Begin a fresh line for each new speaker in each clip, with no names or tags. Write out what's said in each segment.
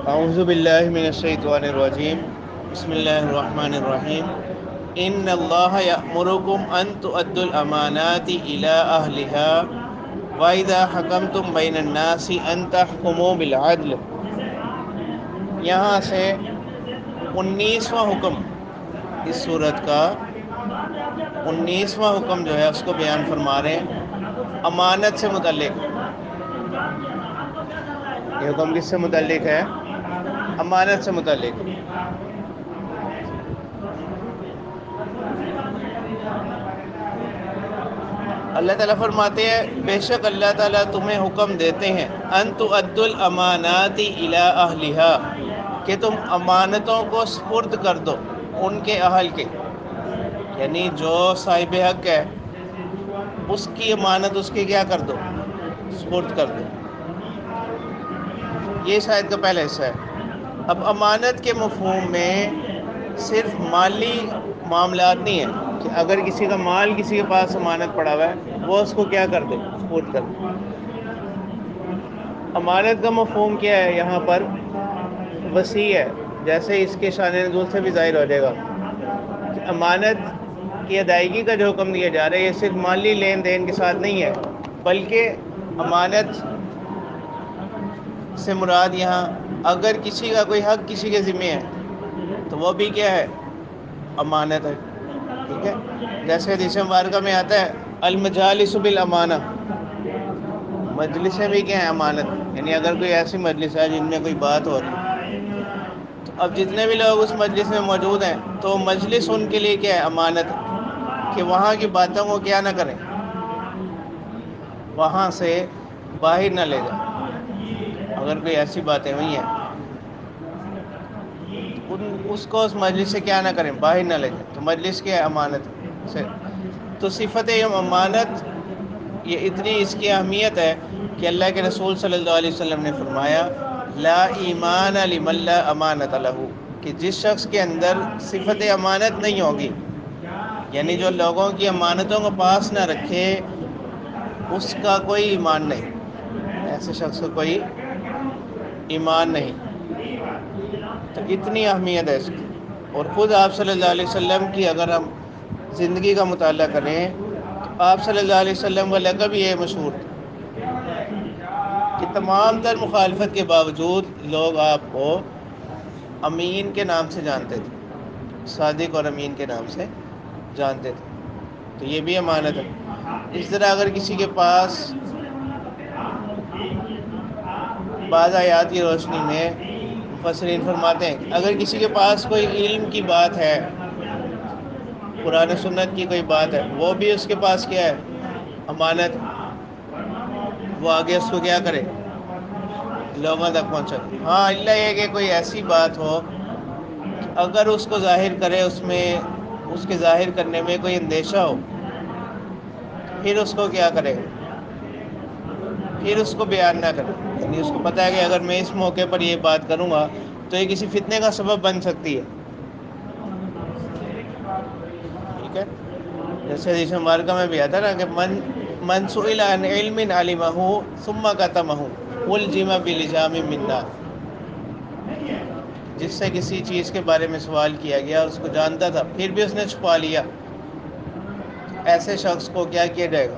اعوذ باللہ من الشیطان الرجیم بسم اللہ الرحمن الرحیم ان اللہ یأمرکم ان تؤدوا الامانات الی اہلها واذا حکمتم بین الناس ان تحکموا بالعدل۔ یہاں سے 19واں حکم، اس صورت کا 19واں حکم جو ہے اس کو بیان فرما رہے ہیں امانت سے متعلق۔ یہ حکم کس سے متعلق ہے؟ امانت سے متعلق۔ اللہ تعالیٰ فرماتے ہیں بے شک اللہ تعالیٰ تمہیں حکم دیتے ہیں ان تؤدوا الامانات الی اہلہا، کہ تم امانتوں کو سپرد کر دو ان کے اہل کے، یعنی جو صاحب حق ہے اس کی امانت اس کی کیا کر دو، سپرد کر دو۔ یہ شاید کا پہلا حصہ ہے۔ اب امانت کے مفہوم میں صرف مالی معاملات نہیں ہیں کہ اگر کسی کا مال کسی کے پاس امانت پڑا ہوا ہے وہ اس کو کیا کر دے، سپرد کر دے۔ امانت کا مفہوم کیا ہے یہاں پر؟ وسیع ہے، جیسے اس کے شان نزول سے بھی ظاہر ہو جائے گا کہ امانت کی ادائیگی کا جو حکم دیا جا رہا ہے یہ صرف مالی لین دین کے ساتھ نہیں ہے، بلکہ امانت سے مراد یہاں اگر کسی کا کوئی حق کسی کے ذمہ ہے تو وہ بھی کیا ہے، امانت ہے۔ ٹھیک ہے، جیسے حدیث مبارکہ میں آتا ہے المجالس بالامانہ، مجلسیں بھی کیا ہیں، امانت، یعنی اگر کوئی ایسی مجلس ہے جن میں کوئی بات ہو رہی تو اب جتنے بھی لوگ اس مجلس میں موجود ہیں تو مجلس ان کے لیے کیا ہے، امانت ہے، کہ وہاں کی باتوں کو کیا نہ کریں، وہاں سے باہر نہ لے جائیں۔ اگر کوئی ایسی باتیں ہوئی ہیں اس کو اس مجلس سے کیا نہ کریں، باہر نہ لے جائیں، تو مجلس کی امانت سے۔ تو صفت امانت یہ اتنی اس کی اہمیت ہے کہ اللہ کے رسول صلی اللہ علیہ وسلم نے فرمایا لا ایمان لمن لا امانت لہ، کہ جس شخص کے اندر صفت امانت نہیں ہوگی، یعنی جو لوگوں کی امانتوں کو پاس نہ رکھے اس کا کوئی ایمان نہیں، ایسے شخص کا کوئی ایمان نہیں۔ تو اتنی اہمیت ہے اس کی۔ اور خود آپ صلی اللہ علیہ وسلم کی اگر ہم زندگی کا مطالعہ کریں تو آپ صلی اللہ علیہ وسلم کا لقب یہ مشہور تھا کہ تمام تر مخالفت کے باوجود لوگ آپ کو امین کے نام سے جانتے تھے، صادق اور امین کے نام سے جانتے تھے۔ تو یہ بھی امانت ہے۔ اس طرح اگر کسی کے پاس بعض آیات کی روشنی میں مفسرین فرماتے ہیں کہ اگر کسی کے پاس کوئی علم کی بات ہے، قرآن و سنت کی کوئی بات ہے، وہ بھی اس کے پاس کیا ہے، امانت، وہ آگے اس کو کیا کرے، لوگوں تک پہنچا۔ ہاں اللہ یہ کہ کوئی ایسی بات ہو کہ اگر اس کو ظاہر کرے، اس میں اس کے ظاہر کرنے میں کوئی اندیشہ ہو، پھر اس کو کیا کرے، پھر اس کو بیان نہ کرے، یعنی اس کو پتہ ہے کہ اگر میں اس موقع پر یہ بات کروں گا تو یہ کسی فتنے کا سبب بن سکتی ہے۔ ٹھیک ہے، جیسے حدیث مبارکہ میں بھی آتا نا کہ من سئل عن علم علمہ ثم کتمہ الجم بلجام من نار، جس سے کسی چیز کے بارے میں سوال کیا گیا اور اس کو جانتا تھا پھر بھی اس نے چھپا لیا، ایسے شخص کو کیا کیا جائے گا،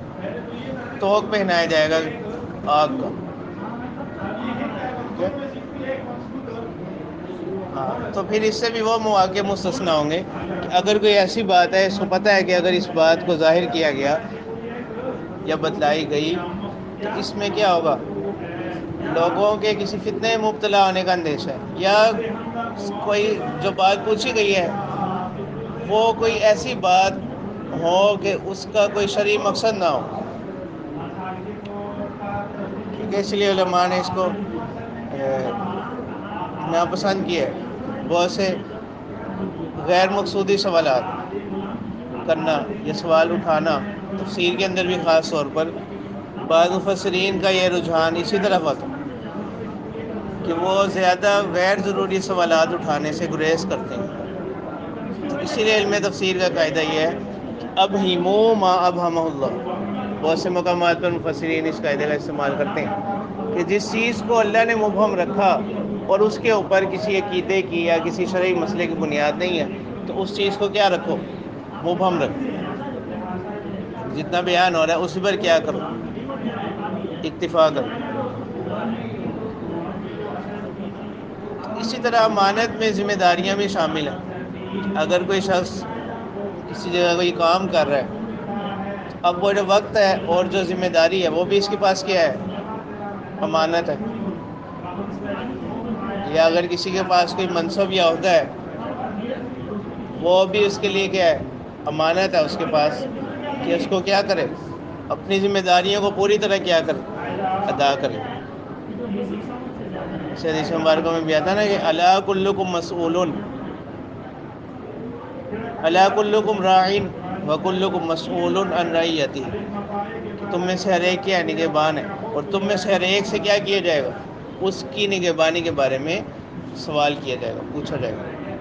توق پہنایا جائے گا آگ کا۔ ہاں، تو پھر اس سے بھی وہ مواقع مستثنیٰ ہوں گے کہ اگر کوئی ایسی بات ہے، اس کو پتہ ہے کہ اگر اس بات کو ظاہر کیا گیا یا بتلائی گئی تو اس میں کیا ہوگا، لوگوں کے کسی فتنے میں مبتلا ہونے کا اندیشہ ہے، یا کوئی جو بات پوچھی گئی ہے وہ کوئی ایسی بات ہو کہ اس کا کوئی شرعی مقصد نہ ہو۔ ٹھیک ہے، اس لیے علماء نے اس کو ناپسند کیا ہے، بہت سے غیر مقصودی سوالات کرنا یا سوال اٹھانا۔ تفسیر کے اندر بھی خاص طور پر بعض مفسرین کا یہ رجحان اسی طرف ہوتا کہ وہ زیادہ غیر ضروری سوالات اٹھانے سے گریز کرتے ہیں۔ تو اسی لیے علم تفسیر کا قاعدہ یہ ہے کہ ابہموا ما ابہمہ اللہ، بہت سے مقامات پر مفسرین اس قاعدے کا استعمال کرتے ہیں کہ جس چیز کو اللہ نے مبہم رکھا اور اس کے اوپر کسی عقیدے کی یا کسی شرعی مسئلے کی بنیاد نہیں ہے تو اس چیز کو کیا رکھو، مبہم رکھو، جتنا بیان ہو رہا ہے اسی پر کیا کرو، اکتفا کرو۔ اسی طرح امانت میں ذمہ داریاں بھی شامل ہیں۔ اگر کوئی شخص کسی جگہ کوئی کام کر رہا ہے، اب وہ جو وقت ہے اور جو ذمہ داری ہے وہ بھی اس کے پاس کیا ہے، امانت ہے۔ یا اگر کسی کے پاس کوئی منصب یا عہدہ ہے، وہ بھی اس کے لیے کیا ہے، امانت ہے اس کے پاس، کہ اس کو کیا کرے، اپنی ذمہ داریوں کو پوری طرح کیا کرے، ادا کرے۔ اس حدیث مبارکہ میں بھی آتا ہے نا کہ الا کلکم مسئولون، الا کلکم راعین وکلکم مسئول عن رعیتہ، تم میں سے ہر ایک کیا نگہبان ہے، اور تم میں سے ہر ایک سے کیا کیا جائے گا، اس کی نگہبانی کے بارے میں سوال کیا جائے گا، پوچھا جائے گا۔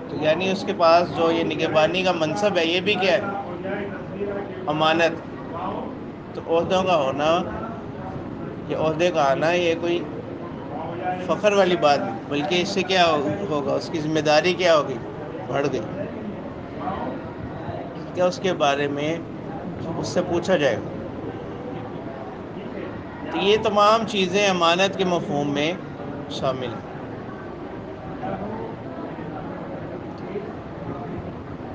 تو یعنی اس کے پاس جو یہ نگہبانی کا منصب ہے یہ بھی کیا ہے، امانت۔ تو عہدوں کا ہونا، یہ عہدے کا آنا، یہ کوئی فخر والی بات نہیں، بلکہ اس سے کیا ہوگا، اس کی ذمہ داری کیا ہوگی، بڑھ گئی، کیا اس کے بارے میں اس سے پوچھا جائے گا۔ تو یہ تمام چیزیں امانت کے مفہوم میں شامل ہیں۔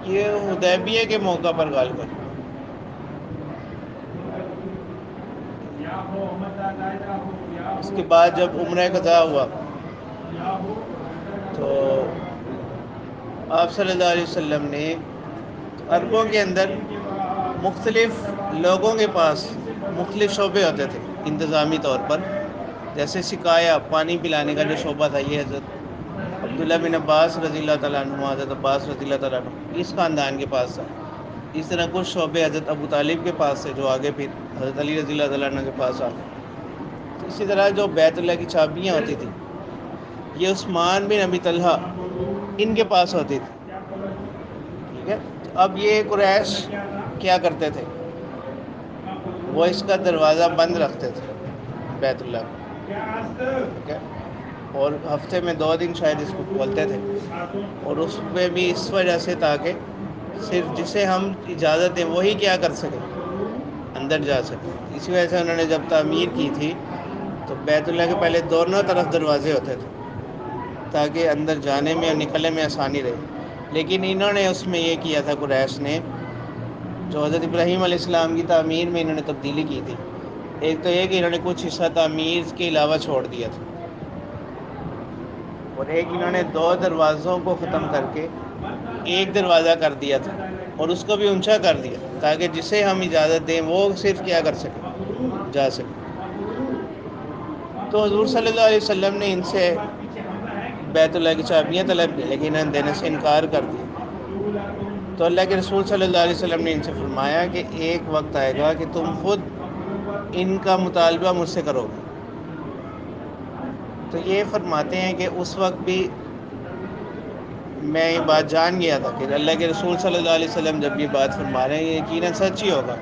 یہ حدیبیہ کے موقع پر غالباً، اس کے بعد جب عمرہ قضا ہوا تو آپ صلی اللہ علیہ وسلم نے عربوں کے اندر مختلف لوگوں کے پاس مختلف شعبے ہوتے تھے انتظامی طور پر، جیسے سقایا، پانی پلانے کا جو شعبہ تھا یہ حضرت عبداللہ بن عباس رضی اللہ تعالیٰ عنہ، حضرت عباس رضی اللہ تعالیٰ عنہ اس خاندان کے پاس تھا۔ اس طرح کچھ شعبے حضرت ابو طالب کے پاس سے، جو آگے پھر حضرت علی رضی اللہ تعالیٰ عنہ کے پاس آ گئے۔ اسی طرح جو بیت اللہ کی چابیاں ہوتی تھیں یہ عثمان بن ابی طلحہ ان کے پاس ہوتی تھی، ٹھیک ہے۔ اب یہ قریش کیا کرتے تھے، وہ اس کا دروازہ بند رکھتے تھے بیت اللہ کا، ٹھیک ہے، اور ہفتے میں 2 دن شاید اس کو کھولتے تھے، اور اس میں بھی اس وجہ سے تاکہ صرف جسے ہم اجازت دیں وہی کیا کر سکے، اندر جا سکے۔ اسی وجہ سے انہوں نے جب تعمیر کی تھی تو بیت اللہ کے پہلے دونوں طرف دروازے ہوتے تھے تاکہ اندر جانے میں اور نکلنے میں آسانی رہے، لیکن انہوں نے اس میں یہ کیا تھا، قریش نے، جو حضرت ابراہیم علیہ السلام کی تعمیر میں انہوں نے تبدیلی کی تھی۔ ایک تو یہ کہ انہوں نے کچھ حصہ تعمیر کے علاوہ چھوڑ دیا تھا، اور ایک انہوں نے 2 دروازوں کو ختم کر کے ایک دروازہ کر دیا تھا، اور اس کو بھی اونچا کر دیا تاکہ جسے ہم اجازت دیں وہ صرف کیا کر سکے، جا سکے۔ تو حضور صلی اللہ علیہ وسلم نے ان سے بیت اللہ کی چابیاں طلب کی، لیکن انہوں نے دینے سے انکار کر دیا۔ تو اللہ کے رسول صلی اللہ علیہ وسلم نے ان سے فرمایا کہ ایک وقت آئے گا کہ تم خود ان کا مطالبہ مجھ سے کرو گے۔ تو یہ فرماتے ہیں کہ اس وقت بھی میں یہ بات جان گیا تھا کہ اللہ کے رسول صلی اللہ علیہ وسلم جب یہ بات فرما رہے ہیں یہ یقیناً سچ ہی ہوگا۔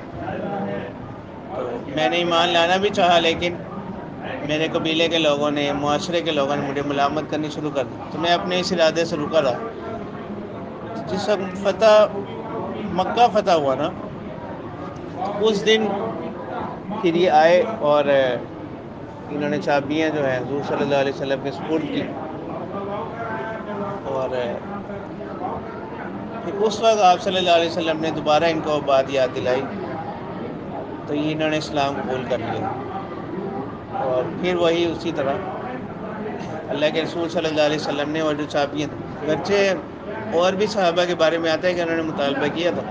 تو میں نے ایمان لانا بھی چاہا، لیکن میرے قبیلے کے لوگوں نے، معاشرے کے لوگوں نے مجھے ملامت کرنی شروع کر دی، تو میں اپنے اس ارادے سے رکا رہا۔ جس وقت مکہ فتح ہوا نا، اس دن پھر یہ آئے اور انہوں نے چابیاں جو ہیں حضور صلی اللہ علیہ وسلم کے سپرد کی، اور پھر اس وقت آپ صلی اللہ علیہ وسلم نے دوبارہ ان کو بات یاد دلائی، تو یہ انہوں نے اسلام قبول کر لیا، اور پھر وہی اسی طرح اللہ کے رسول صلی اللہ علیہ وسلم نے وہ جو چابیاں، اگرچہ اور بھی صحابہ کے بارے میں آتا ہے کہ انہوں نے مطالبہ کیا تھا،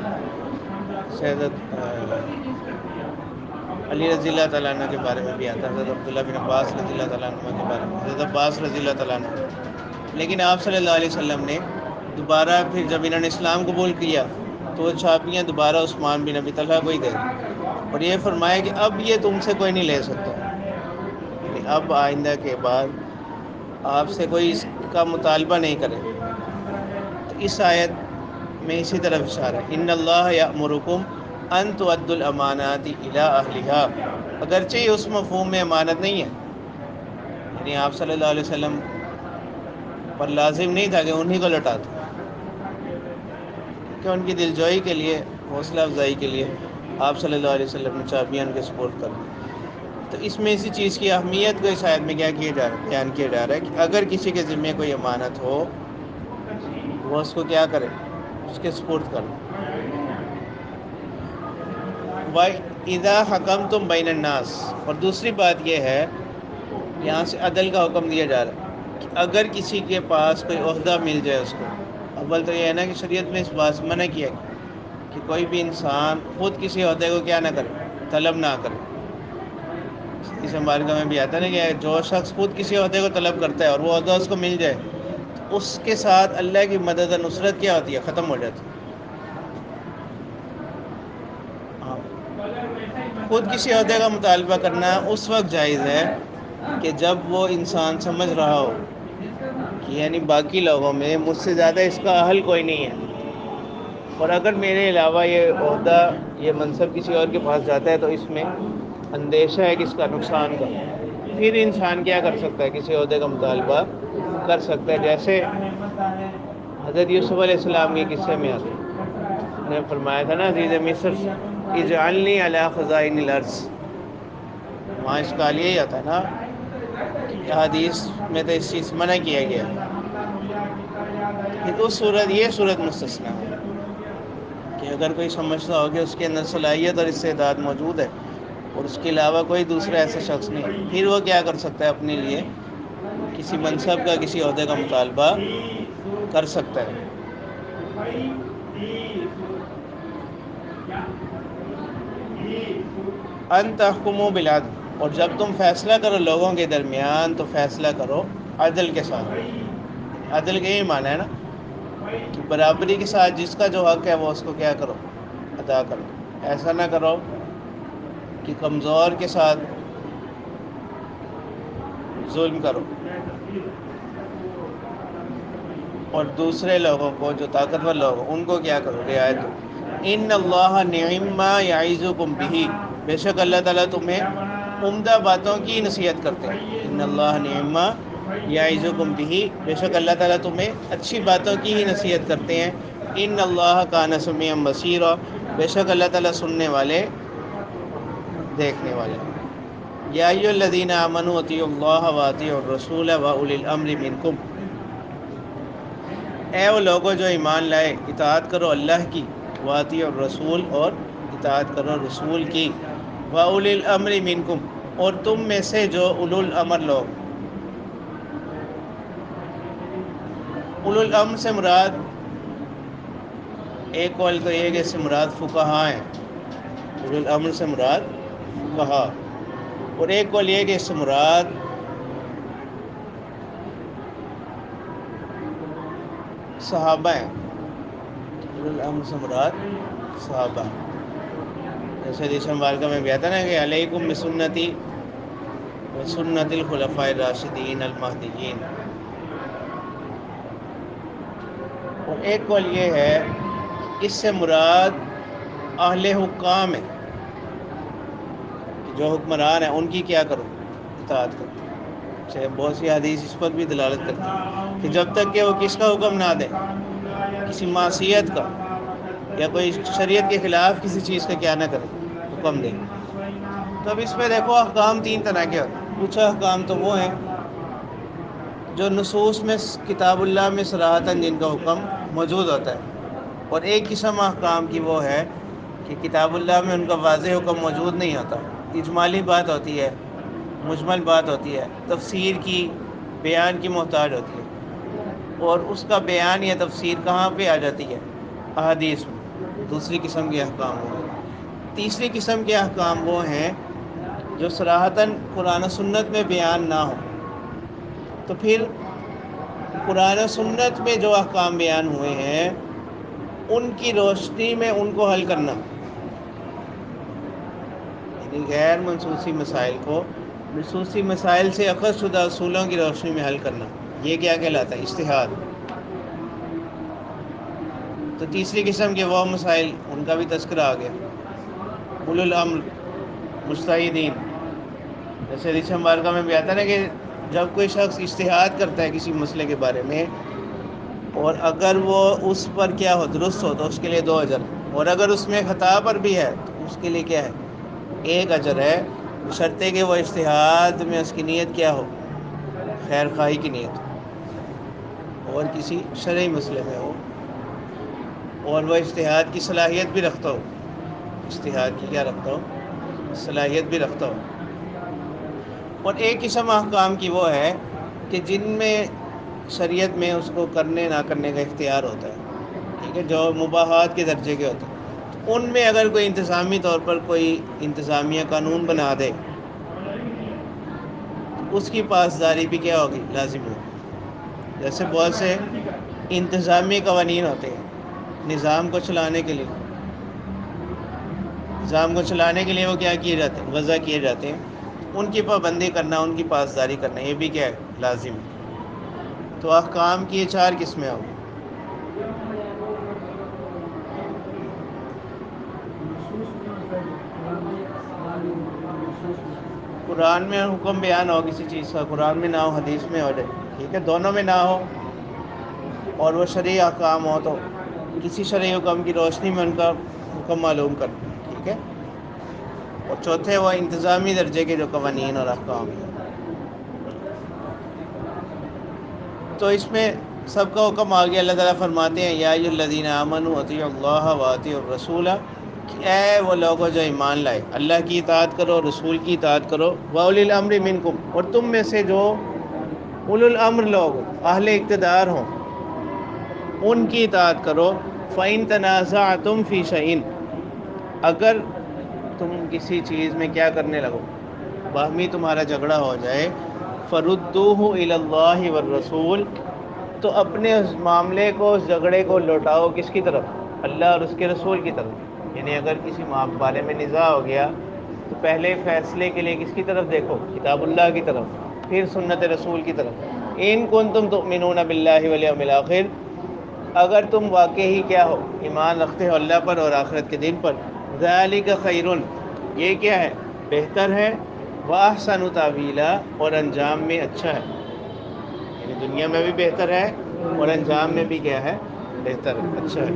حضرت علی رضی اللہ تعالیٰ عنہ کے بارے میں بھی آتا ہے، حضرت عبداللہ بن عباس رضی اللہ تعالیٰ عنہ کے بارے میں، حضرت عباس رضی اللہ تعالیٰ عنہ، لیکن آپ صلی اللہ علیہ وسلم نے دوبارہ پھر جب انہوں نے اسلام قبول کیا تو وہ چابیاں دوبارہ عثمان بن ابی طلحہ کو ہی دے دی، اور یہ فرمایا کہ اب یہ تم سے کوئی نہیں لے سکتا، یعنی اب آئندہ کے بعد آپ سے کوئی اس کا مطالبہ نہیں کرے۔ تو اس آیت میں اسی طرف اشارہ ہے، ان اللہ یأمرکم ان تؤدوا الامانات الی اہلھا، اگرچہ یہ اس مفہوم میں امانت نہیں ہے، یعنی آپ صلی اللہ علیہ وسلم پر لازم نہیں تھا کہ انہی کو لوٹا دو، کہ ان کی دلجوئی کے لیے، حوصلہ افزائی کے لیے آپ صلی اللہ علیہ وسلم نے چابیاں ان کے سپورٹ کر دی۔ تو اس میں اسی چیز کی اہمیت کو اس آیت میں کیا کیا جا رہا ہے، بیان کیا جا رہا ہے کہ اگر کسی کے ذمے کوئی امانت ہو وہ اس کو کیا کرے، اس کے سپورٹ کرے۔ وَإِذَا حَكَمْتُمْ بَيْنَ النَّاسِ، اور دوسری بات یہ ہے، یہاں سے عدل کا حکم دیا جا رہا ہے کہ اگر کسی کے پاس کوئی عہدہ مل جائے اس کو، اول تو یہ ہے نا کہ شریعت میں اس بات سے منع کیا کہ کوئی بھی انسان خود کسی عہدے کو کیا نہ کرے، طلب نہ کرے۔ اس مبارکہ میں بھی آتا ہے نا کہ جو شخص خود کسی عہدے کو طلب کرتا ہے اور وہ عہدہ اس کو مل جائے تو اس کے ساتھ اللہ کی مدد اور نصرت کیا ہوتی ہے، ختم ہو جاتی ہے۔ ہاں، خود کسی عہدے کا مطالبہ کرنا اس وقت جائز ہے کہ جب وہ انسان سمجھ رہا ہو کہ یعنی باقی لوگوں میں مجھ سے زیادہ اس کا اہل کوئی نہیں ہے، اور اگر میرے علاوہ یہ عہدہ، یہ منصب کسی اور کے پاس جاتا ہے تو اس میں اندیشہ ہے کس کا، نقصان کا، پھر انسان کیا کر سکتا ہے، کسی عہدے کا مطالبہ کر سکتا ہے۔ جیسے حضرت یوسف علیہ السلام کے قصے میں آتا ہے، نے فرمایا تھا نا عزیز مصر اجعلنی علی خزائن الارض، وہاں اس کا یہی آتا ہے نا کہ حدیث میں تو اس چیز منع کیا گیا کہ اس صورت، یہ صورت مستثنا ہے کہ اگر کوئی سمجھتا ہو کہ اس کے اندر صلاحیت اور استعداد موجود ہے اور اس کے علاوہ کوئی دوسرا ایسا شخص نہیں، پھر وہ کیا کر سکتا ہے، اپنے لیے کسی منصب کا، کسی عہدے کا مطالبہ کر سکتا ہے۔ ان تحکموا بالعدل، اور جب تم فیصلہ کرو لوگوں کے درمیان تو فیصلہ کرو عدل کے ساتھ۔ عدل کا یہی معنی ہے نا کہ برابری کے ساتھ جس کا جو حق ہے وہ اس کو کیا کرو، ادا کرو۔ ایسا نہ کرو کہ کمزور کے ساتھ ظلم کرو اور دوسرے لوگوں کو، جو طاقتور لوگ ہیں، ان کو کیا کرو، رعایت دو۔ ان اللہ نعم ما یعظکم بہ، بے شک اللہ تعالیٰ تمہیں عمدہ باتوں کی نصیحت کرتے ہیں۔ ان اللہ نعم ما یعظکم بہ، بے شک اللہ تعالیٰ تمہیں اچھی باتوں کی ہی نصیحت کرتے ہیں۔ ان اللہ کان سمیعا بصیرا، بے شک اللہ تعالیٰ سننے والے، دیکھنے والے۔ یا ایھا الذین آمنوا اطیعوا اللہ واطیعوا الرسول واولی الامر منکم، اے وہ لوگوں جو ایمان لائے، اطاعت کرو اللہ کی، واطیعوا الرسول، اور اطاعت کرو رسول کی، واولی الامر منکم، اور تم میں سے جو اولو الامر لوگ۔ اولو الامر سے مراد، ایک قول تو یہ ہے کہ اس سے مراد فقہاء ہیں، اولو الامر سے مراد فقہاء، اور ایک قول یہ ہے کہ اس سے مراد صحابہ ہیں۔ اولو الامر سے مراد صحابہ، جیسے حدیث مبارکہ میں بھی آتا ہے نا کہ علیکم بسنتی وسنت الخلفاء الراشدین المہدیین، اور ایک قول یہ ہے کہ اس سے مراد اہل حکام ہیں، جو حکمران ہیں ان کی کیا کرو، اطاعت کرو۔ بہت سی حدیث اس پر بھی دلالت کرتی ہے کہ جب تک کہ وہ کس کا حکم نہ دیں، کسی معصیت کا یا کوئی شریعت کے خلاف کسی چیز کا کیا نہ کرے، حکم دیں۔ تو اب اس میں دیکھو احکام تین طرح کے ہوتے ہیں۔ کچھ احکام تو وہ ہیں جو نصوص میں، کتاب اللہ میں صراحتاً جن کا حکم موجود ہوتا ہے، اور ایک قسم احکام کی وہ ہے کہ کتاب اللہ میں ان کا واضح حکم موجود نہیں ہوتا، اجمالی بات ہوتی ہے، مجمل بات ہوتی ہے، تفسیر کی، بیان کی محتاج ہوتی ہے، اور اس کا بیان یا تفسیر کہاں پہ آ جاتی ہے، احادیث میں۔ دوسری قسم کے احکام وہ ہیں۔ تیسری قسم کے احکام وہ ہیں جو صراحتاً قرآن و سنت میں بیان نہ ہو، تو پھر قرآن و سنت میں جو احکام بیان ہوئے ہیں ان کی روشنی میں ان کو حل کرنا، یعنی غیر منصوصی مسائل کو نصوصی مسائل سے اخذ شدہ اصولوں کی روشنی میں حل کرنا، یہ کیا کہلاتا ہے، اجتہاد۔ تو تیسری قسم کے وہ مسائل، ان کا بھی تذکرہ آ گیا، اولو الامر، مجتہدین، جیسے حدیث مبارکہ میں بھی آتا ہے نا کہ جب کوئی شخص اجتہاد کرتا ہے کسی مسئلے کے بارے میں، اور اگر وہ اس پر کیا ہو، درست ہو، تو اس کے لیے 2 اجر، اور اگر اس میں خطا پر بھی ہے تو اس کے لیے کیا ہے، 1 اجر ہے، بشرطے کہ وہ اجتہاد میں اس کی نیت کیا ہو، خیر خواہی کی نیت ہو، اور کسی شرعی مسئلے میں ہو، اور وہ اجتہاد کی صلاحیت بھی رکھتا ہو، اجتہاد کی کیا رکھتا ہو، صلاحیت بھی رکھتا ہو۔ اور ایک قسم احکام کی وہ ہے کہ جن میں شریعت میں اس کو کرنے نہ کرنے کا اختیار ہوتا ہے، ٹھیک ہے، جو مباحات کے درجے کے ہوتے ہیں، تو ان میں اگر کوئی انتظامی طور پر کوئی انتظامیہ قانون بنا دے تو اس کی پاسداری بھی کیا ہوگی، لازم ہوگی۔ جیسے بہت سے انتظامی قوانین ہوتے ہیں نظام کو چلانے کے لیے، وہ کیا کیے جاتے ہیں، وضع کیے جاتے ہیں، ان کی پابندی کرنا، ان کی پاسداری کرنا، یہ بھی کیا ہے، لازم ہے۔ تو احکام کی یہ 4 قسمیں ہوں۔ قرآن میں حکم بیان ہو کسی چیز کا، قرآن میں نہ ہو، حدیث میں ہو جائے، ٹھیک ہے، دونوں میں نہ ہو، اور وہ شرعی احکام ہو تو کسی شرعی حکم کی روشنی میں ان کا حکم معلوم کر، ٹھیک ہے، اور چوتھے وہ انتظامی درجے کے جو قوانین اور احکام ہیں۔ تو اس میں سب کا حکم آ گیا۔ اللہ تعالیٰ فرماتے ہیں یا ایھا الذین آمنوا اطیعوا اللہ واطیعوا الرسول، کہ اے وہ لوگوں جو ایمان لائے، اللہ کی اطاعت کرو، رسول کی اطاعت کرو، واولی الامر منکم، اور تم میں سے جو اولو الامر لوگ، اہل اقتدار ہوں، ان کی اطاعت کرو۔ فَإِن تَنَازَعْتُمْ فِي شَيْءٍ، اگر تم کسی چیز میں کیا کرنے لگو، باہمی تمہارا جھگڑا ہو جائے، فَرُدُّوهُ إِلَى اللَّهِ وَالرَّسُولِ، تو اپنے اس معاملے کو، اس جھگڑے کو لوٹاؤ کس کی طرف، اللہ اور اس کے رسول کی طرف۔ یعنی اگر کسی بارے میں نزاع ہو گیا تو پہلے فیصلے کے لیے کس کی طرف دیکھو، کتاب اللہ کی طرف، پھر سنت رسول کی طرف۔ ان کنتم تؤمنون باللہ والیوم الآخر، اگر تم واقعی کیا ہو، ایمان رکھتے ہو اللہ پر اور آخرت کے دن پر، ذالک خیر، یہ کیا ہے، بہتر ہے، واحسن تاویلا، اور انجام میں اچھا ہے، یعنی دنیا میں بھی بہتر ہے اور انجام میں بھی کیا ہے، بہتر ہے، اچھا ہے۔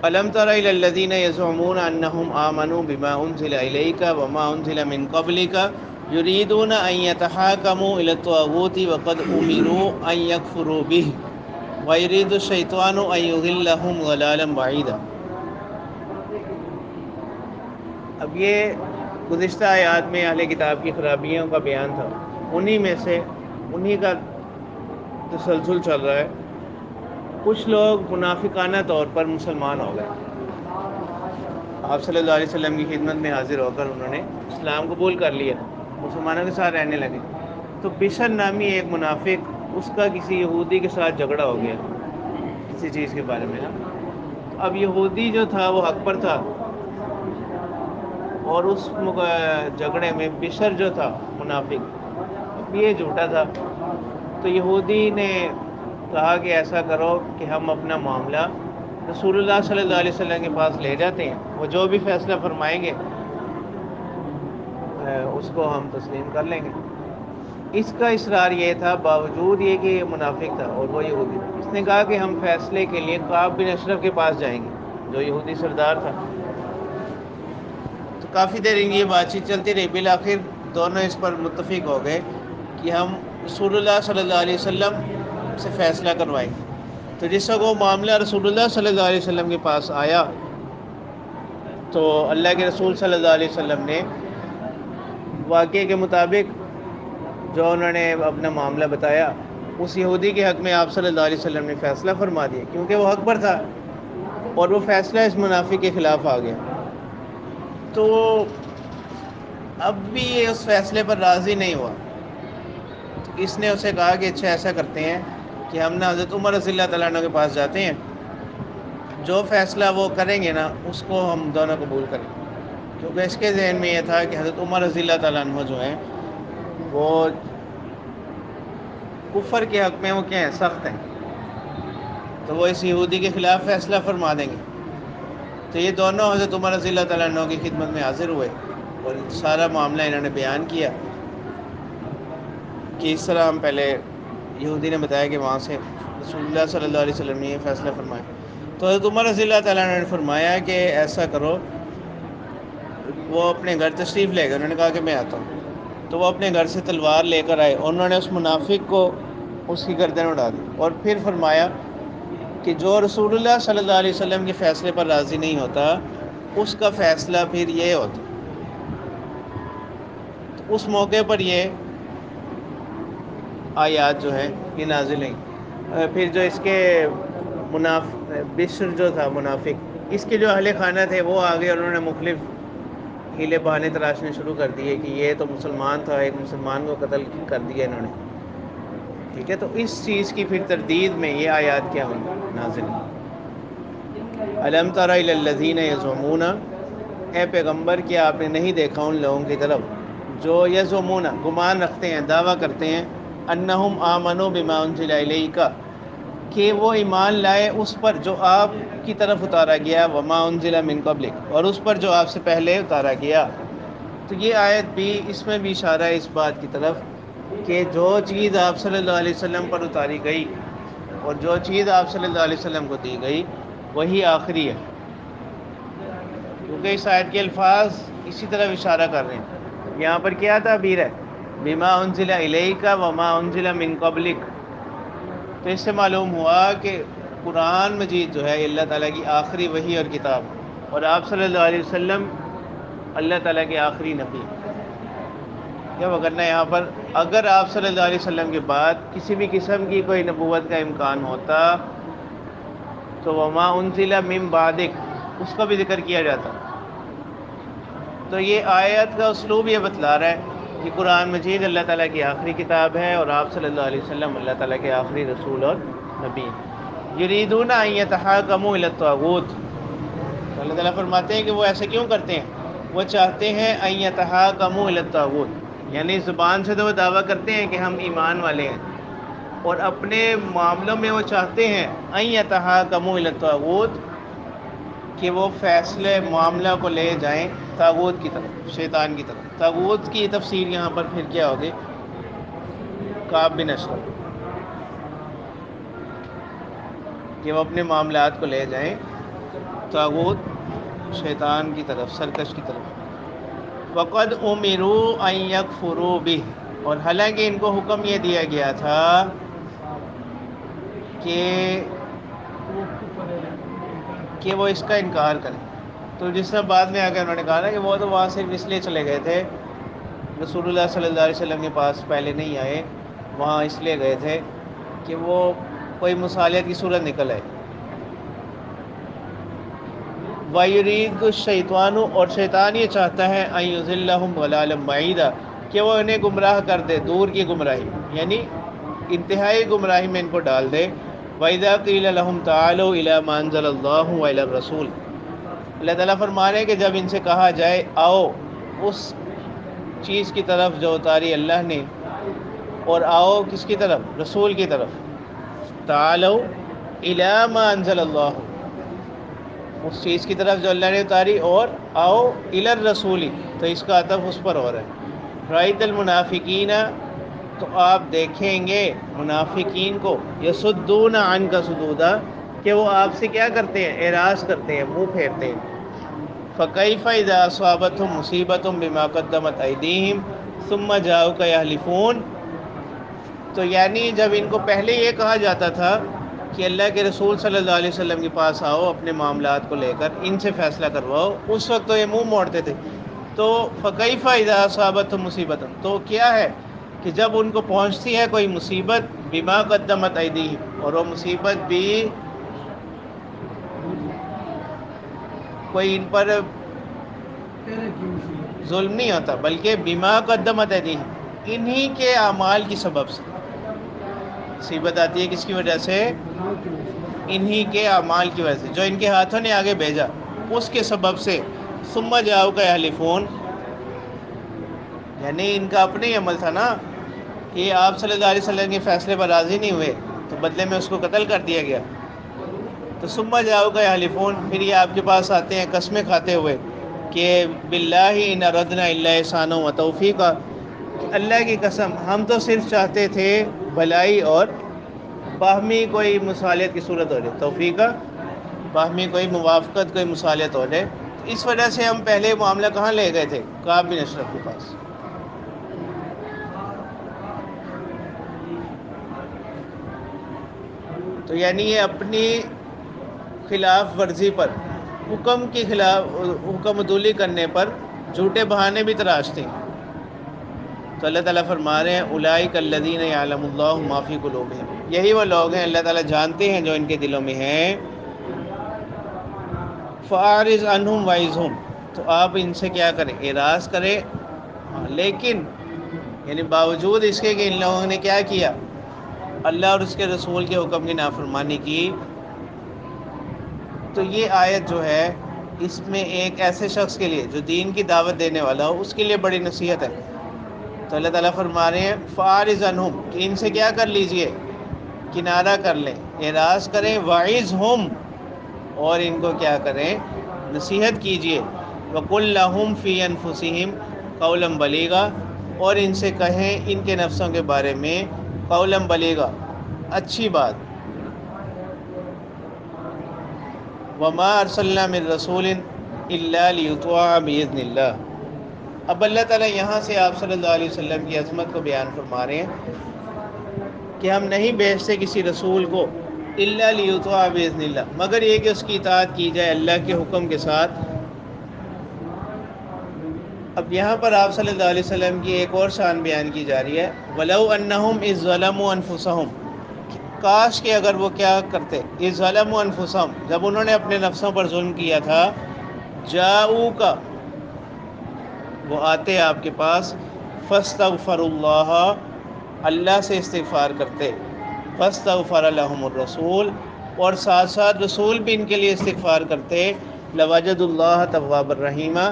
الم تر الی الذین یزعمون انہم آمنوا بما انزل الیک وما انزل من قبلک یریدون ان یتحاکموا الی الطاغوت وقد امروا ان یکفروا به ویرید الشیطان ان یضلهم ضلالا بعیدا۔ اب یہ گزشتہ آیات میں اہل کتاب کی خرابیوں کا بیان تھا، انہی کا تسلسل چل رہا ہے۔ کچھ لوگ منافقانہ طور پر مسلمان ہو گئے، آپ صلی اللہ علیہ وسلم کی خدمت میں حاضر ہو کر انہوں نے اسلام قبول کر لیا، مسلمانوں کے ساتھ رہنے لگے۔ تو بشر نامی ایک منافق، اس کا کسی یہودی کے ساتھ جھگڑا ہو گیا کسی چیز کے بارے میں نا۔ اب یہودی جو تھا وہ حق پر تھا، اور اس جھگڑے میں بشر جو تھا منافق، یہ جھوٹا تھا۔ تو یہودی نے کہا کہ ایسا کرو کہ ہم اپنا معاملہ رسول اللہ صلی اللہ علیہ وسلم کے پاس لے جاتے ہیں، وہ جو بھی فیصلہ فرمائیں گے اس کو ہم تسلیم کر لیں گے۔ اس کا اصرار یہ تھا، باوجود یہ کہ یہ منافق تھا اور وہ یہودی، اس نے کہا کہ ہم فیصلے کے لیے کعب بن اشرف کے پاس جائیں گے، جو یہودی سردار تھا۔ تو کافی دیر یہ بات چیت چلتی رہی، بالآخر دونوں اس پر متفق ہو گئے کہ ہم رسول اللہ صلی اللہ علیہ وسلم سے فیصلہ کروائیں گے۔ تو جس وقت وہ معاملہ رسول اللہ صلی اللہ علیہ وسلم کے پاس آیا تو اللہ کے رسول صلی اللہ علیہ وسلم نے واقعے کے مطابق جو انہوں نے اپنا معاملہ بتایا، اس یہودی کے حق میں آپ صلی اللہ علیہ وسلم نے فیصلہ فرما دیا، کیونکہ وہ حق پر تھا اور وہ فیصلہ اس منافق کے خلاف آ گیا۔ تو اب بھی یہ اس فیصلے پر راضی نہیں ہوا، تو اس نے اسے کہا کہ اچھا ایسا کرتے ہیں کہ ہم نا حضرت عمر رضی اللہ تعالیٰ عنہ کے پاس جاتے ہیں، جو فیصلہ وہ کریں گے نا اس کو ہم دونوں قبول کریں، کیونکہ اس کے ذہن میں یہ تھا کہ حضرت عمر رضی اللہ تعالیٰ عنہ جو ہیں وہ کفر کے حق میں وہ کیا ہیں، سخت ہیں، تو وہ اس یہودی کے خلاف فیصلہ فرما دیں گے. تو یہ دونوں حضرت عمر رضی اللہ تعالیٰ عنہ کی خدمت میں حاضر ہوئے اور سارا معاملہ انہوں نے بیان کیا کہ اس طرح ہم پہلے یہودی نے بتایا کہ وہاں سے رسول اللہ صلی اللہ علیہ وسلم نے یہ فیصلہ فرمایا. تو حضرت عمر رضی اللہ تعالیٰ عنہ نے فرمایا کہ ایسا کرو. وہ اپنے گھر تشریف لے گئے. انہوں نے کہا کہ میں آتا ہوں. تو وہ اپنے گھر سے تلوار لے کر آئے اور انہوں نے اس منافق کو اس کی گردن اڑا دی اور پھر فرمایا کہ جو رسول اللہ صلی اللہ علیہ وسلم کے فیصلے پر راضی نہیں ہوتا اس کا فیصلہ پھر یہ ہوتا. تو اس موقع پر یہ آیات جو ہیں یہ نازل ہیں. پھر جو اس کے بشر جو تھا منافق، اس کے جو اہل خانہ تھے وہ آگے انہوں نے مختلف ہیلے بہانے تراشنے شروع کر دیے کہ یہ تو مسلمان تھا، ایک مسلمان کو قتل کر دیا انہوں نے. ٹھیک ہے، تو اس چیز کی پھر تردید میں یہ آیات کیا ہوئی نازل ہوئی. الم تر الی الذین یزعمون، اے پیغمبر کیا آپ نے نہیں دیکھا ان لوگوں کی طرف جو یزعمون گمان رکھتے ہیں، دعویٰ کرتے ہیں، انہم آمنوا بما انزل الیک کہ وہ ایمان لائے اس پر جو آپ کی طرف اتارا گیا، وما انزل من قبلک اور اس پر جو آپ سے پہلے اتارا گیا. تو یہ آیت بھی اس میں بھی اشارہ ہے اس بات کی طرف کہ جو چیز آپ صلی اللہ علیہ وسلم پر اتاری گئی اور جو چیز آپ صلی اللہ علیہ وسلم کو دی گئی وہی آخری ہے. کیونکہ اس آیت کے الفاظ اسی طرف اشارہ کر رہے ہیں. یہاں پر کیا تعبیر ہے؟ بما انزل الیک وما انزل من قبلک. تو اس سے معلوم ہوا کہ قرآن مجید جو ہے اللہ تعالیٰ کی آخری وحی اور کتاب، اور آپ صلی اللہ علیہ وسلم اللہ تعالیٰ کے آخری نبی. کیا وغیرہ یہاں پر اگر آپ صلی اللہ علیہ وسلم کے بعد کسی بھی قسم کی کوئی نبوت کا امکان ہوتا تو وما انزل من بعدک اس کا بھی ذکر کیا جاتا. تو یہ آیت کا اسلوب یہ بتلا رہا ہے کہ قرآن مجید اللہ تعالیٰ کی آخری کتاب ہے اور آپ صلی اللہ علیہ وسلم اللہ تعالیٰ کے آخری رسول اور نبی. یریدون ان یتحاکموا الی الطاغوت، اللہ تعالیٰ فرماتے ہیں کہ وہ ایسے کیوں کرتے ہیں؟ وہ چاہتے ہیں ان یتحاکموا الی الطاغوت، یعنی زبان سے تو وہ دعویٰ کرتے ہیں کہ ہم ایمان والے ہیں اور اپنے معاملوں میں وہ چاہتے ہیں ان یتحاکموا الی الطاغوت کہ وہ فیصلے معاملہ کو لے جائیں طاغوت کی طرف، شیطان کی طرف. طاغوت کی تفسیر یہاں پر پھر کیا ہوگی؟ کعب بن اشرف، کہ وہ اپنے معاملات کو لے جائیں طاغوت شیطان کی طرف، سرکش کی طرف. وقد امروا ان یکفروا بہ، اور حالانکہ ان کو حکم یہ دیا گیا تھا کہ وہ اس کا انکار کریں. تو جس طرح بعد میں آ کے انہوں نے کہا نا کہ وہ تو وہاں صرف اس لیے چلے گئے تھے، رسول اللہ صلی اللہ علیہ وسلم کے پاس پہلے نہیں آئے، وہاں اس لیے گئے تھے کہ وہ کوئی مصالحت کی صورت نکل آئے. وَيُرِيدُ الشَّيْطَانُ، اور شیطان یہ چاہتا ہے ان یضلهم ضلالا بعیدا کہ وہ انہیں گمراہ کر دے، دور کی گمراہی، یعنی انتہائی گمراہی میں ان کو ڈال دے. وَإِذَا قِيلَ لَهُمْ تَعَالَوْا إِلَىٰ مَا أَنزَلَ اللَّهُ وَإِلَى الرَّسُولِ، اللہ تعالیٰ فرما رہے ہیں کہ جب ان سے کہا جائے آؤ اس چیز کی طرف جو اتاری اللہ نے، اور آؤ کس کی طرف؟ رسول کی طرف. تعالوا إِلَىٰ مَا أَنزَلَ اللَّهُ، اس چیز کی طرف جو اللہ نے اتاری، اور آؤ إِلَى الرَّسُولِ، تو اس کا عطف اس پر ہو رہا ہے. رَأَيْتَ الْمُنَافِقِينَ، تو آپ دیکھیں گے منافقین کو، یصدون عنک صدودا، کہ وہ آپ سے کیا کرتے ہیں؟ اعراض کرتے ہیں، منہ پھیرتے ہیں. فکیف اذا اصابتهم مصیبۃ بما قدمت ایدیہم ثم جاؤک یحلفون، تو یعنی جب ان کو پہلے یہ کہا جاتا تھا کہ اللہ کے رسول صلی اللہ علیہ وسلم کے پاس آؤ اپنے معاملات کو لے کر، ان سے فیصلہ کرواؤ، اس وقت تو یہ منہ موڑتے تھے. تو فکیف اذا اصابتهم مصیبۃ، تو کیا ہے کہ جب ان کو پہنچتی ہے کوئی مصیبت، بما قدمت ایدیہم، اور وہ مصیبت بھی کوئی ان پر ظلم نہیں ہوتا بلکہ بما قدمت ایدیہم، انہی کے اعمال کی سبب سے مصیبت آتی ہے. کس کی وجہ سے؟ انہی کے اعمال کی وجہ سے، جو ان کے ہاتھوں نے آگے بھیجا اس کے سبب سے. ثم جاؤک یحلفون، یعنی ان کا اپنے ہی عمل تھا نا کہ آپ صلی اللہ علیہ وسلم کے فیصلے پر راضی نہیں ہوئے تو بدلے میں اس کو قتل کر دیا گیا. تو ثم جاؤک یحلفون، پھر یہ آپ کے پاس آتے ہیں قسمیں کھاتے ہوئے کہ باللہ ان اردنا الا احسانا و توفیقا، کہ اللہ کی قسم ہم تو صرف چاہتے تھے بھلائی اور باہمی کوئی مصالحت کی صورت ہو جائے، توفیقا باہمی کوئی موافقت، کوئی مصالحت ہو جائے، اس وجہ سے ہم پہلے معاملہ کہاں لے گئے تھے؟ کعب بن اشرف کے پاس۔ تو یعنی یہ اپنی خلاف ورزی پر، حکم کی خلاف، حکم عدولی کرنے پر جھوٹے بہانے بھی تراشتے ہیں۔ تو اللہ تعالیٰ فرما رہے ہیں اولئک الذین یعلم اللہ ما فی قلوبہم، یہی وہ لوگ ہیں اللہ تعالیٰ جانتے ہیں جو ان کے دلوں میں ہیں۔ فاعرض عنہم وعظہم، تو آپ ان سے کیا کریں؟ اعراض کریں، لیکن یعنی باوجود اس کے کہ ان لوگوں نے کیا کیا؟ اللہ اور اس کے رسول کے حکم کی نافرمانی کی۔ تو یہ آیت جو ہے اس میں ایک ایسے شخص کے لیے جو دین کی دعوت دینے والا ہو، اس کے لیے بڑی نصیحت ہے۔ تو اللہ تعالیٰ فرما رہے ہیں فاعرض عنہم، کہ ان سے کیا کر لیجئے؟ کنارہ کر لیں، اعراض کریں، وعظہم، اور ان کو کیا کریں؟ نصیحت کیجئے۔ وقل لہم فی انفسہم قولا بلیغا، اور ان سے کہیں ان کے نفسوں کے بارے میں قولا بلیغا، اچھی بات۔ وما ارسلنا من رسول الا لیطاع باذن اللہ۔ اب اللہ تعالیٰ یہاں سے آپ صلی اللہ علیہ وسلم کی عظمت کو بیان فرما رہے ہیں کہ ہم نہیں بھیجتے کسی رسول کو الا لیطاع باذن اللہ، مگر یہ کہ اس کی اطاعت کی جائے اللہ کے حکم کے ساتھ۔ اب یہاں پر آپ صلی اللہ علیہ وسلم کی ایک اور شان بیان کی جا رہی ہے، وَلَوْ أَنَّهُمْ إِذْ ظَلَمُوا أَنفُسَهُمْ، کاش کہ اگر وہ کیا کرتے، إِذْ ظَلَمُوا أَنفُسَهُمْ، جب انہوں نے اپنے نفسوں پر ظلم کیا تھا، جاؤک، وہ آتے آپ کے پاس، فَاسْتَغْفَرُوا اللَّهَ، اللہ سے استغفار کرتے، فَاسْتَغْفَرَ لَهُمُ الرَّسُولُ، اور ساتھ ساتھ رسول بھی ان کے لیے استغفار کرتے، لَوَجَدُوا اللَّهَ تَوَّابًا رَحِيمًا،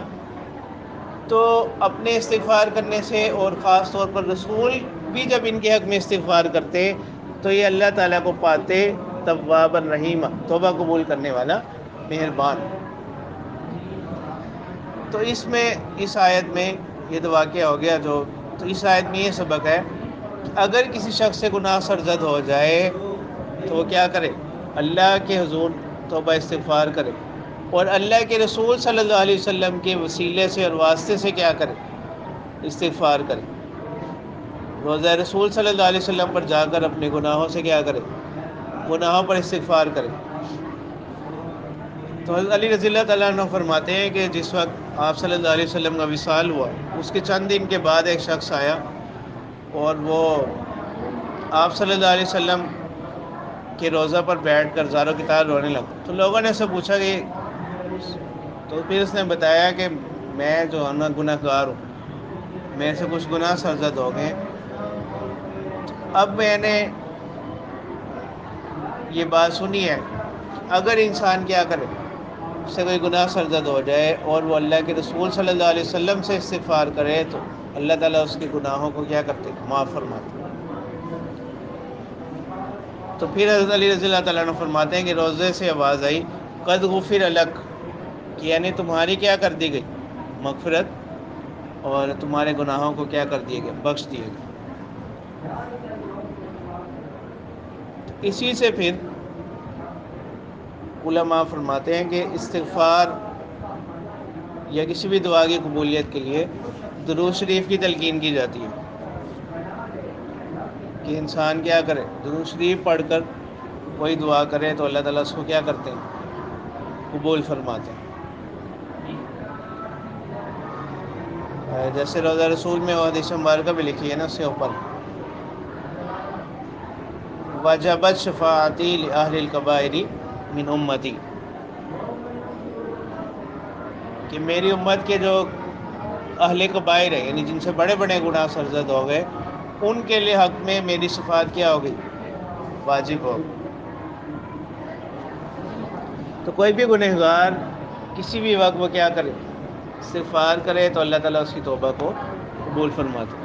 تو اپنے استغفار کرنے سے اور خاص طور پر رسول بھی جب ان کے حق میں استغفار کرتے تو یہ اللہ تعالیٰ کو پاتے تواب الرحیم، توبہ قبول کرنے والا، مہربان۔ تو اس میں، اس آیت میں یہ تو واقعہ ہو گیا جو، تو اس آیت میں یہ سبق ہے کہ اگر کسی شخص سے گناہ سرزد ہو جائے تو وہ کیا کرے؟ اللہ کے حضور توبہ استغفار کرے، اور اللہ کے رسول صلی اللہ علیہ وسلم کے وسیلے سے اور واسطے سے کیا کرے؟ استغفار کرے، روضہ رسول صلی اللہ علیہ وسلم پر جا کر اپنے گناہوں سے کیا کرے؟ گناہوں پر استغفار کرے۔ تو حضرت علی رضی اللہ تعالیٰ عنہ فرماتے ہیں کہ جس وقت آپ صلی اللہ علیہ وسلم کا وصال ہوا، اس کے چند دن کے بعد ایک شخص آیا اور وہ آپ صلی اللہ علیہ وسلم کے روضہ پر بیٹھ کر زار و کتار رونے لگا۔ تو لوگوں نے اس سے پوچھا کہ، تو پھر اس نے بتایا کہ میں جو ہے نا گناہ گار ہوں، میرے سے کچھ گناہ سرزد ہو گئے، اب میں نے یہ بات سنی ہے، اگر انسان کیا کرے، اس سے کوئی گناہ سرزد ہو جائے اور وہ اللہ کے رسول صلی اللہ علیہ وسلم سے استغفار کرے تو اللہ تعالیٰ اس کے گناہوں کو کیا کرتے؟ معاف فرماتے۔ تو پھر حضرت علی رضی اللہ تعالیٰ عنہ فرماتے ہیں کہ روزے سے آواز آئی قد غفر لک، کہ یعنی تمہاری کیا کر دی گئی؟ مغفرت، اور تمہارے گناہوں کو کیا کر دیے گئے؟ بخش دیے گئے۔ اسی سے پھر علماء فرماتے ہیں کہ استغفار یا کسی بھی دعا کی قبولیت کے لیے درود شریف کی تلقین کی جاتی ہے، کہ انسان کیا کرے؟ درود شریف پڑھ کر کوئی دعا کرے تو اللہ تعالیٰ اس کو کیا کرتے ہیں؟ قبول فرماتے ہیں۔ جیسے روضہ رسول میں وہ حدیث مبارکہ بھی لکھی ہے نا، اس سے اوپر وجبت شفاعتی لأہل الکبائر من امتی، کہ میری امت کے جو اہل کبائر ہیں، یعنی جن سے بڑے بڑے گناہ سرزد ہو گئے، ان کے لیے حق میں میری شفاعت کیا ہو گئی؟ واجب ہو۔ تو کوئی بھی گنہگار کسی بھی وقت وہ کیا کرے؟ استغفار کرے تو اللہ تعالیٰ اس کی توبہ کو قبول فرماتے۔